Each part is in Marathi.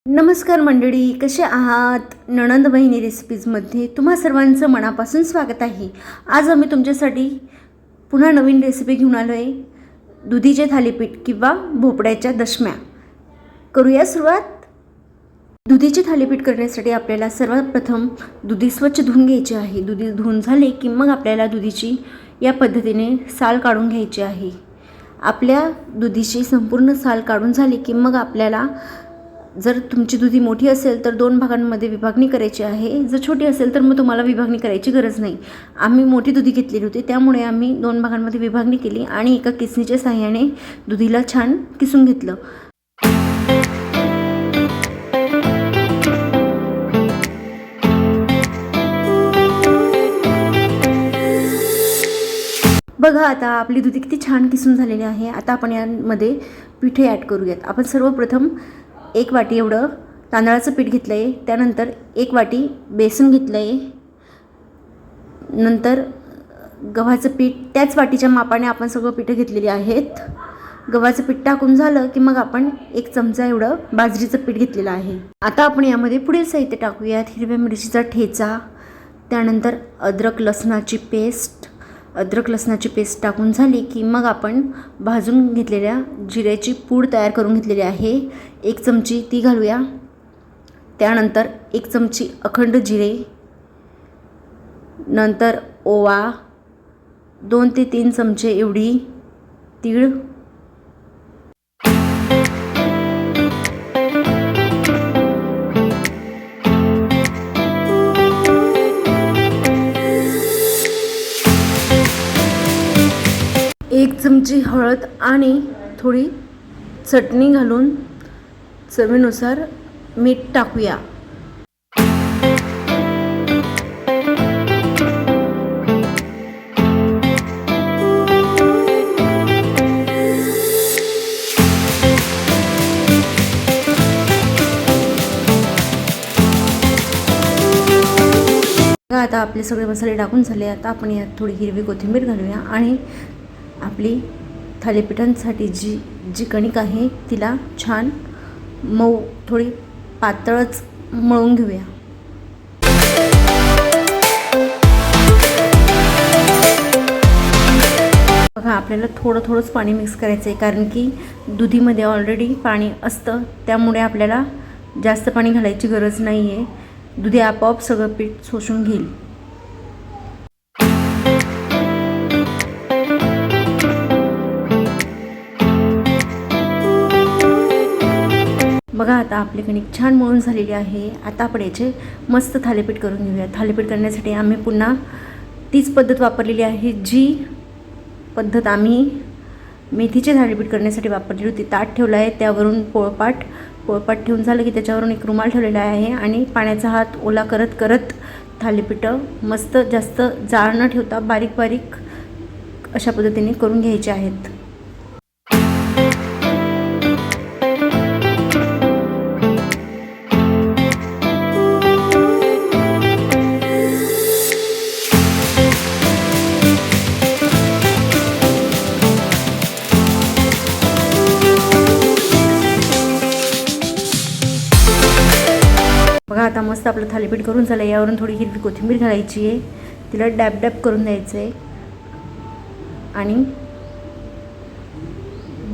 नमस्कार मंडळी, कसे आहात? नणंद बहिणी रेसिपीजमध्ये तुम्हा सर्वांचं मनापासून स्वागत आहे। आज आम्ही तुमच्यासाठी पुन्हा नवीन रेसिपी घेऊन आलो आहे। दुधीचे थालीपीठ किंवा भोपळ्याच्या दशम्या। करूया सुरुवात। दुधीचे थालीपीठ करण्यासाठी आपल्याला सर्वप्रथम दुधी स्वच्छ धुवून घ्यायचे आहे। दुधी धुवून झाले की मग आपल्याला दुधीची या पद्धतीने साल काढून घ्यायची आहे। आपल्या दुधीची संपूर्ण साल काढून झाली की मग आपल्याला जर तुमची दुधी मोठी असेल तर 2 भागांमध्ये विभागणी करायची आहे। जर छोटी असेल तर मग तुम्हाला विभागणी करायची गरज नाही। आम्ही मोठी दुधी घेतलेली होती त्यामुळे आम्ही 2 भागांमध्ये विभागणी केली आणि एका किसणीच्या सहाय्याने दुधीला छान किसून घेतलं। बघा आता आपली दुधी किती छान किसून झालेली आहे। आता आपण यामध्ये पीठ ॲड करूयात। आपण सर्वप्रथम 1 वाटी एवढं तांदळाचं पीठ घेतलं आहे, त्यानंतर 1 वाटी बेसन घेतलं आहे, नंतर गव्हाचं पीठ त्याच वाटीच्या मापाने आपण सगळं पीठ घेतलेली आहेत। गव्हाचं पीठ टाकून झालं की मग आपण 1 चमचा एवढं बाजरीचं पीठ घेतलेलं आहे। आता आपण यामध्ये पुढील साहित्य टाकूयात। हिरव्या मिरचीचा ठेचा, त्यानंतर अद्रक लसणाची पेस्ट टाकून झाली की मग आपण भाजून घेतलेल्या जिऱ्याची पूड तयार करून घेतलेली आहे। 1 चमची ती घालूया। त्यानंतर 1 चमची अखंड जिरे, नंतर ओवा, 2 ते 3 चमचे एवढी तीळ, एक चमची हळद आणि थोडी चटणी घालून चवीनुसार मीठ टाकूया। आता आपले सगळे मसाले टाकून झाले। आता आपण यात थोडी हिरवी कोथिंबीर घालूया आणि आपली थालीपीठांसाठी जी कणिक आहे तिला छान मऊ थोडी पातळच मळून घेऊया। बघा आपल्याला थोडंच पाणी मिक्स करायचं आहे, कारण की दुधीमध्ये ऑलरेडी पाणी असतं, त्यामुळे आपल्याला जास्त पाणी घालायची गरज नाही आहे। दुधी आपोआप सगळं पीठ शोषून घेईल। बघा आता आपली कणिक छान मळून झालेली आहे। आता आपण याचे मस्त थालीपीठ करून घेऊया। थालीपीठ करण्यासाठी आम्ही पुन्हा तीच पद्धत वापरलेली आहे, जी पद्धत आम्ही मेथीचे थालीपीठ करण्यासाठी वापरली होती। ताट ठेवलं आहे, त्यावरून पोळपाट ठेवून झालं की त्याच्यावरून एक रुमाल ठेवलेला आहे आणि पाण्याचा हात ओला करत करत थालीपीठं मस्त जास्त जाड न ठेवता बारीक अशा पद्धतीने करून घ्यायचे आहेत। बघा आता मस्त आपलं थालीपीठ करून झालं। यावरून थोडी हिरवी कोथिंबीर घालायची आहे, तिला डॅब करून द्यायचं आहे आणि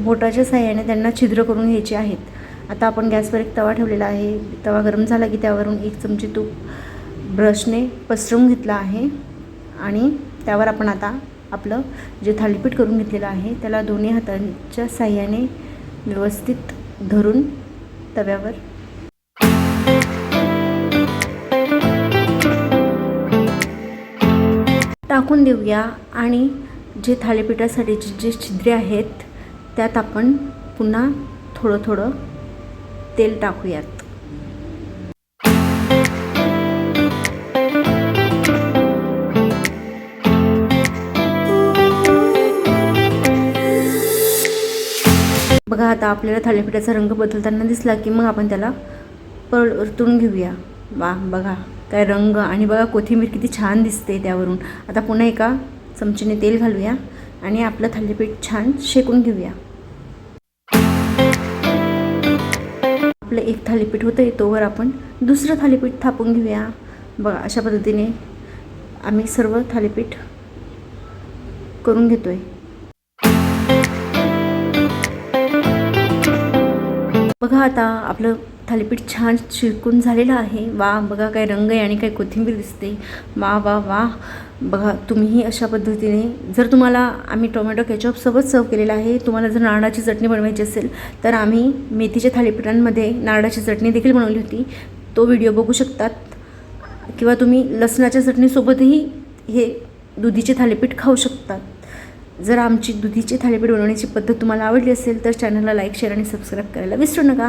बोटाच्या साहाय्याने त्यांना छिद्र करून घ्यायचे आहेत। आता आपण गॅसवर एक तवा ठेवलेला आहे। तवा गरम झाला की त्यावरून 1 चमची तूप ब्रशने पसरवून घेतलं आहे आणि त्यावर आपण आता आपलं जे थालीपीठ करून घेतलेलं आहे त्याला दोन्ही हातांच्या साहाय्याने व्यवस्थित धरून तव्यावर टाकून देऊया आणि जे थालीपीठासाठी जे छिद्रे आहेत त्यात आपण पुन्हा थोडं तेल टाकूयात। बघा आता आपल्याला थालीपीठाचा रंग बदलताना दिसला की मग आपण त्याला परतून घेऊया। बघा काय रंग आणि बघा कोथिंबीर किती छान दिसते त्यावरून। आता पुन्हा एका चमचीने तेल घालूया आणि आपलं थालीपीठ छान शेकून घेऊया। आपलं एक थालीपीठ होतं आहे तोवर आपण दुसरं थालीपीठ थापून घेऊया. बघा अशा पद्धतीने आम्ही सर्व थालीपीठ करून घेतो आहे. बघा आता आपलं थालीपीठ छान शिरकून झालेलं आहे. वा बघा काय रंग आहे आणि काय कोथिंबीर दिसते. वा वा वा. बघा तुम्हीही अशा पद्धतीने, जर तुम्हाला आम्ही टोमॅटो केचपसोबत सर्व केलेलं आहे. तुम्हाला जर नारळाची चटणी बनवायची असेल तर आम्ही मेथीच्या थालीपीठांमध्ये नारळाची चटणी देखील बनवली होती, तो व्हिडिओ बघू शकतात. किंवा तुम्ही लसणाच्या चटणीसोबतही हे दुधीचे थालीपीठ खाऊ शकतात. जर आमची दुधीचे थालीपीठ बनवण्याची पद्धत तुम्हाला आवडली असेल तर चॅनलला लाईक, शेअर आणि सबस्क्राईब करायला विसरू नका.